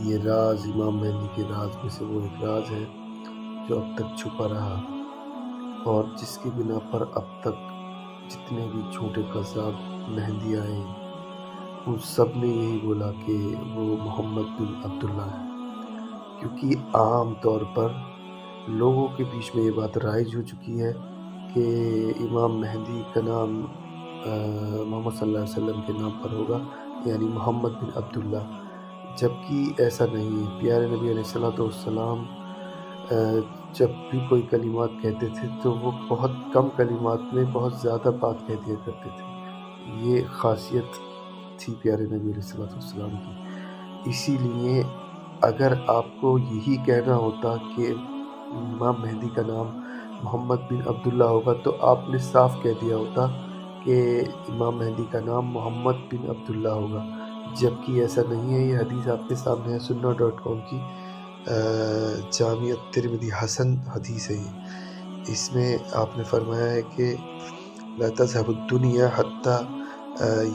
یہ راز امام مہدی کے راز میں سے وہ ایک راز ہے جو اب تک چھپا رہا اور جس کی بنا پر اب تک جتنے بھی چھوٹے قذاب مہدی آئے ان سب نے یہی بولا کہ وہ محمد بن عبداللہ ہے، کیونکہ عام طور پر لوگوں کے بیچ میں یہ بات رائج ہو چکی ہے کہ امام مہدی کا نام محمد صلی اللہ علیہ وسلم کے نام پر ہوگا، یعنی محمد بن عبداللہ، جبکہ ایسا نہیں ہے۔ پیارے نبی علیہ السلام جب بھی کوئی کلمات کہتے تھے تو وہ بہت کم کلمات میں بہت زیادہ بات کہہ دیا کرتے تھے۔ یہ خاصیت تھی پیارے نبی علیہ السلام کی۔ اسی لیے اگر آپ کو یہی کہنا ہوتا کہ امام مہدی کا نام محمد بن عبداللہ ہوگا تو آپ نے صاف کہہ دیا ہوتا کہ امام مہدی کا نام محمد بن عبداللہ ہوگا، جبکہ ایسا نہیں ہے۔ یہ حدیث آپ کے سامنے ہے سنہ.com کی جامع ترمذی حسن حدیث ہے۔ اس میں آپ نے فرمایا ہے کہ لا تذهب الدنيا حتى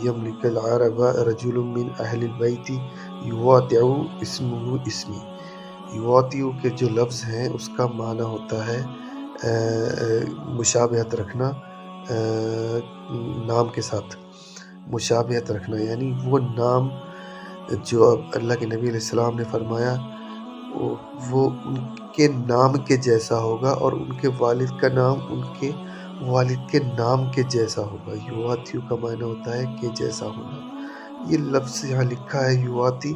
يملك العرب رجل من اہل البیت یواطع اسمه اسمی۔ یواطع کے جو لفظ ہیں اس کا معنی ہوتا ہے مشابہت رکھنا، نام کے ساتھ مشابہت رکھنا، یعنی وہ نام جو اللہ کے نبی علیہ السلام نے فرمایا وہ ان کے نام کے جیسا ہوگا اور ان کے والد کا نام ان کے والد کے نام کے جیسا ہوگا۔ یواطیو کا معنی ہوتا ہے کہ جیسا ہونا۔ یہ لفظ یہاں لکھا ہے یواطی،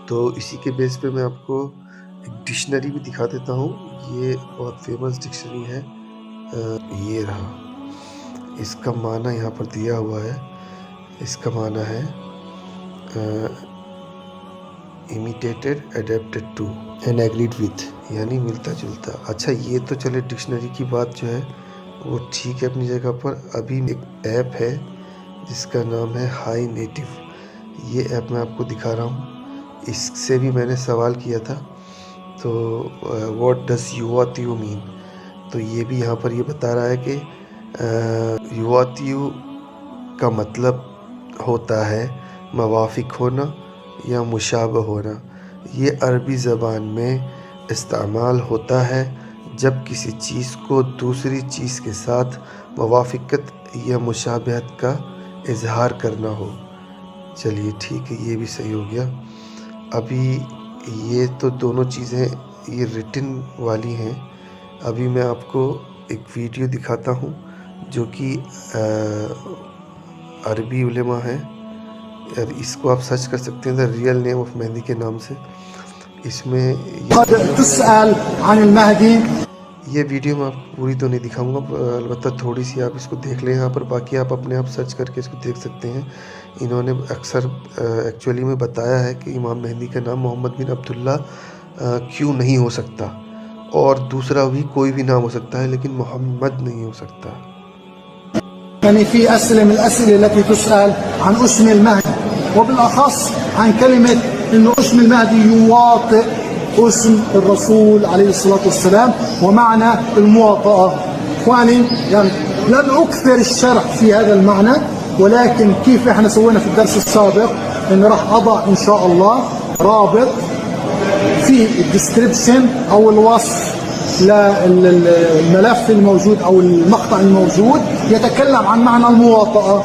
تو اسی کے بیس پہ میں آپ کو ایک ڈکشنری بھی دکھا دیتا ہوں۔ یہ بہت فیمس ڈکشنری ہے، یہ رہا۔ اس کا معنی یہاں پر دیا ہوا ہے۔ اس کا معنی ہے imitated, adapted to and agreed with، یعنی ملتا جلتا۔ اچھا یہ تو چلے ڈکشنری کی بات جو ہے وہ ٹھیک ہے اپنی جگہ پر۔ ابھی ایک ایپ ہے جس کا نام ہے ہائی نیٹو، یہ ایپ میں آپ کو دکھا رہا ہوں۔ اس سے بھی میں نے سوال کیا تھا، تو what does یواطیو mean، تو یہ بھی یہاں پر یہ بتا رہا ہے کہ یواطیو کا مطلب ہوتا ہے موافق ہونا یا مشابہ ہونا۔ یہ عربی زبان میں استعمال ہوتا ہے جب کسی چیز کو دوسری چیز کے ساتھ موافقت یا مشابہت کا اظہار کرنا ہو۔ چلیے ٹھیک ہے، یہ بھی صحیح ہو گیا۔ ابھی یہ تو دونوں چیزیں یہ ریٹن والی ہیں۔ ابھی میں آپ کو ایک ویڈیو دکھاتا ہوں جو کہ عربی علماء ہیں، اور اس کو آپ سرچ کر سکتے ہیں دا ریئل نیم آف مہدی کے نام سے۔ اس میں یہ ویڈیو میں آپ کو پوری تو نہیں دکھاؤں گا، البتہ تھوڑی سی آپ اس کو دیکھ لیں یہاں پر، باقی آپ اپنے آپ سرچ کر کے اس کو دیکھ سکتے ہیں۔ انہوں نے اکثر ایکچولی میں بتایا ہے کہ امام مہدی کا نام محمد بن عبداللہ کیوں نہیں ہو سکتا، اور دوسرا بھی کوئی بھی نام ہو سکتا ہے لیکن محمد نہیں ہو سکتا۔ يعني في أسئلة من الأسئلة التي تسأل عن اسم المهدي، وبالأخص عن كلمة إنه اسم المهدي يواطئ اسم الرسول عليه الصلاة والسلام ومعنى المواطأة. إخواني يعني لن أكثر الشرح في هذا المعنى، ولكن كيف إحنا سوينا في الدرس السابق إن راح أضع إن شاء الله رابط في الديسكريبشن أو الوصف للملف الموجود أو المقطع الموجود يتكلم عن معنى المواطأة.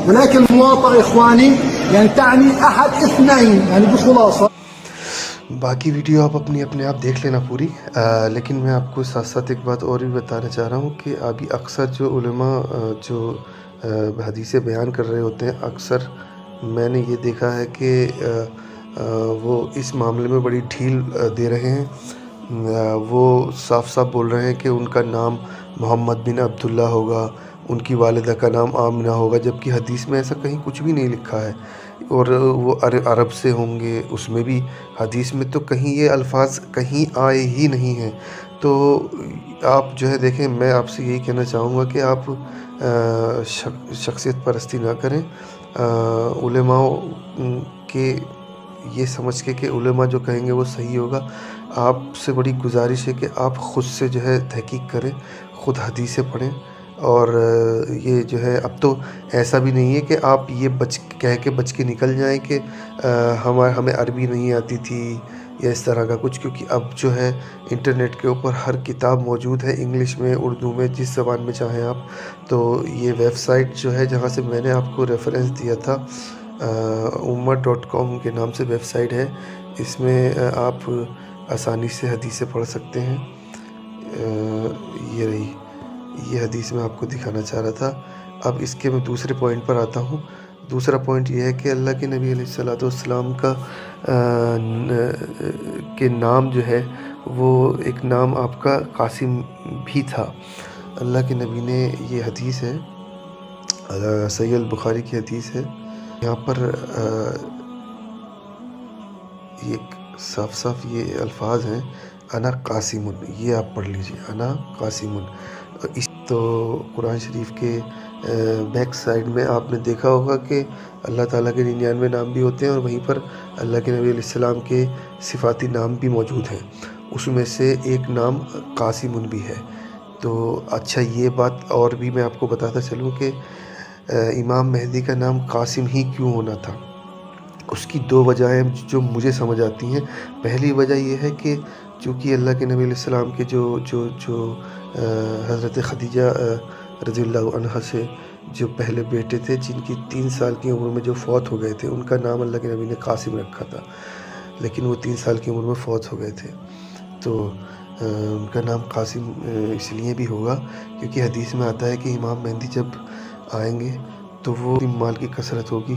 ولكن المواطأة إخواني يعني تعني أحد اثنين، يعني بخلاصة. باقی ویڈیو آپ اپنے آپ دیکھ لینا پوری، لیکن میں آپ کو ساتھ ساتھ ایک بات اور بھی بتانا چاہ رہا ہوں کہ ابھی اکثر جو علماء جو حدیثیں بیان کر رہے ہوتے ہیں، اکثر میں نے یہ دیکھا ہے کہ وہ اس معاملے میں بڑی ڈھیل دے رہے ہیں۔ وہ صاف صاف بول رہے ہیں کہ ان کا نام محمد بن عبداللہ ہوگا، ان کی والدہ کا نام آمنہ ہوگا، جبکہ حدیث میں ایسا کہیں کچھ بھی نہیں لکھا ہے، اور وہ عرب سے ہوں گے۔ اس میں بھی حدیث میں تو کہیں یہ الفاظ کہیں آئے ہی نہیں ہیں۔ تو آپ جو ہے دیکھیں، میں آپ سے یہی کہنا چاہوں گا کہ آپ شخصیت پرستی نہ کریں، علماء کے یہ سمجھ کے علماء جو کہیں گے وہ صحیح ہوگا۔ آپ سے بڑی گزارش ہے کہ آپ خود سے جو ہے تحقیق کریں، خود حدیثیں پڑھیں، اور یہ جو ہے اب تو ایسا بھی نہیں ہے کہ آپ یہ کہہ کے بچ کے نکل جائیں کہ ہمیں عربی نہیں آتی تھی یا اس طرح کا کچھ، کیونکہ اب جو ہے انٹرنیٹ کے اوپر ہر کتاب موجود ہے، انگلش میں، اردو میں، جس زبان میں چاہیں آپ۔ تو یہ ویب سائٹ جو ہے جہاں سے میں نے آپ کو ریفرنس دیا تھا، ummat.com کے نام سے ویب سائٹ ہے، اس میں آپ آسانی سے حدیثیں پڑھ سکتے ہیں۔ یہ رہی، یہ حدیث میں آپ کو دکھانا چاہ رہا تھا۔ اب اس کے میں دوسرے پوائنٹ پر آتا ہوں۔ دوسرا پوائنٹ یہ ہے کہ اللہ کے نبی علیہ الصلوۃ والسلام کے نام جو ہے وہ ایک نام آپ کا قاسم بھی تھا۔ اللہ کے نبی نے، یہ حدیث ہے، صحیح البخاری کی حدیث ہے، یہاں پر یہ صاف صاف یہ الفاظ ہیں، انا قاسم، یہ آپ پڑھ لیجئے، انا قاسم۔ تو قرآن شریف کے بیک سائڈ میں آپ نے دیکھا ہوگا کہ اللہ تعالیٰ کے 99 نام بھی ہوتے ہیں، اور وہیں پر اللہ کے نبی علیہ السلام کے صفاتی نام بھی موجود ہیں، اس میں سے ایک نام قاسم بھی ہے۔ تو اچھا، یہ بات اور بھی میں آپ کو بتاتا چلوں کہ امام مہدی کا نام قاسم ہی کیوں ہونا تھا۔ اس کی دو وجہیں جو مجھے سمجھ آتی ہیں۔ پہلی وجہ یہ ہے کہ چونکہ اللہ کے نبی علیہ السلام کے جو حضرت خدیجہ رضی اللہ عنہا سے جو پہلے بیٹے تھے، جن کی 3 سال کی عمر میں جو فوت ہو گئے تھے، ان کا نام اللہ کے نبی نے قاسم رکھا تھا، لیکن وہ 3 سال کی عمر میں فوت ہو گئے تھے۔ تو ان کا نام قاسم اس لیے بھی ہوگا کیونکہ حدیث میں آتا ہے کہ امام مہدی جب آئیں گے تو وہ مال کی کثرت ہوگی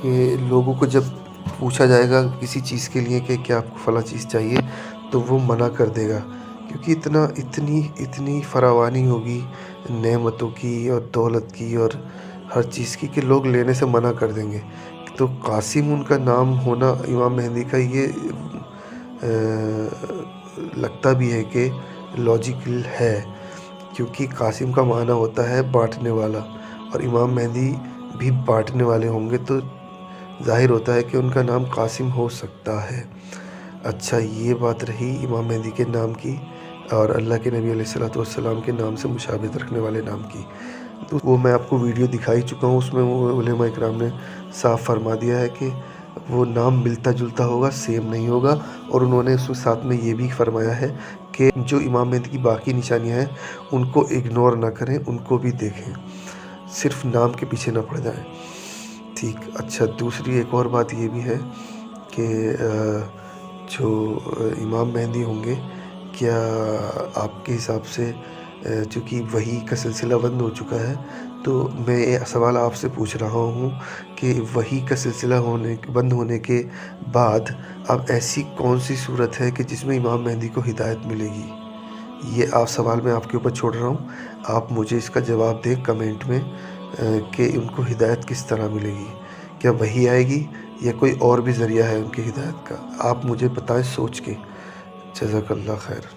کہ لوگوں کو جب پوچھا جائے گا کسی چیز کے لیے کہ کیا آپ کو فلاں چیز چاہیے، تو وہ منع کر دے گا، کیونکہ اتنی فراوانی ہوگی نعمتوں کی اور دولت کی اور ہر چیز کی کہ لوگ لینے سے منع کر دیں گے۔ تو قاسم ان کا نام ہونا امام مہدی کا، یہ لگتا بھی ہے کہ لاجیکل ہے، کیونکہ قاسم کا معنی ہوتا ہے بانٹنے والا، اور امام مہدی بھی بانٹنے والے ہوں گے، تو ظاہر ہوتا ہے کہ ان کا نام قاسم ہو سکتا ہے۔ اچھا، یہ بات رہی امام مہدی کے نام کی اور اللہ کے نبی علیہ الصلوۃ والسلام کے نام سے مشابہت رکھنے والے نام کی۔ تو وہ میں آپ کو ویڈیو دکھا ہی چکا ہوں، اس میں وہ علماء اکرام نے صاف فرما دیا ہے کہ وہ نام ملتا جلتا ہوگا، سیم نہیں ہوگا، اور انہوں نے اس ساتھ میں یہ بھی فرمایا ہے کہ جو امام مہدی کی باقی نشانیاں ہیں ان کو اگنور نہ کریں، ان کو بھی دیکھیں، صرف نام کے پیچھے نہ پڑ جائیں۔ ٹھیک، اچھا، دوسری ایک اور بات یہ بھی ہے کہ جو امام مہدی ہوں گے، کیا آپ کے حساب سے، چونکہ وحی کا سلسلہ بند ہو چکا ہے، تو میں یہ سوال آپ سے پوچھ رہا ہوں کہ وحی کا سلسلہ بند ہونے کے بعد اب ایسی کون سی صورت ہے کہ جس میں امام مہدی کو ہدایت ملے گی؟ یہ سوال میں آپ کے اوپر چھوڑ رہا ہوں، آپ مجھے اس کا جواب دیں کمنٹ میں کہ ان کو ہدایت کس طرح ملے گی، کیا وحی آئے گی یا کوئی اور بھی ذریعہ ہے ان کی ہدایت کا؟ آپ مجھے بتائیں سوچ کے۔ جزاک اللہ خیر۔